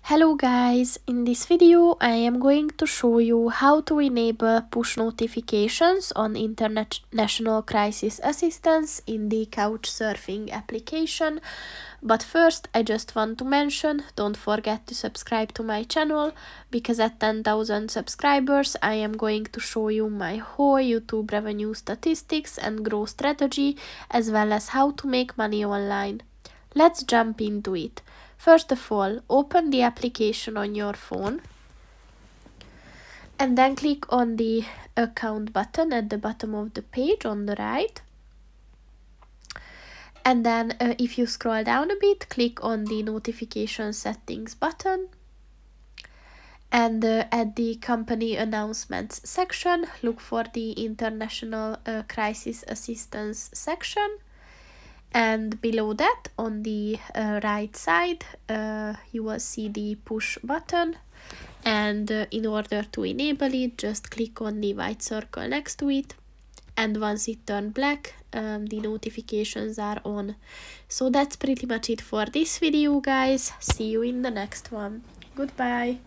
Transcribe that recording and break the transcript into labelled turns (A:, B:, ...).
A: Hello guys, in this video I am going to show you how to enable push notifications on international crisis assistance in the Couchsurfing application. But first I just want to mention, don't forget to subscribe to my channel, because at 10,000 subscribers I am going to show you my whole YouTube revenue statistics and growth strategy, as well as how to make money online. Let's jump into it. First of all, open the application on your phone and then click on the account button at the bottom of the page on the right. And then if you scroll down a bit, click on the notification settings button. And at the company announcements section, look for the international crisis assistance section. And below that, on the right side, you will see the push button. And in order to enable it, just click on the white circle next to it. And once it turns black, the notifications are on. So that's pretty much it for this video, guys. See you in the next one. Goodbye.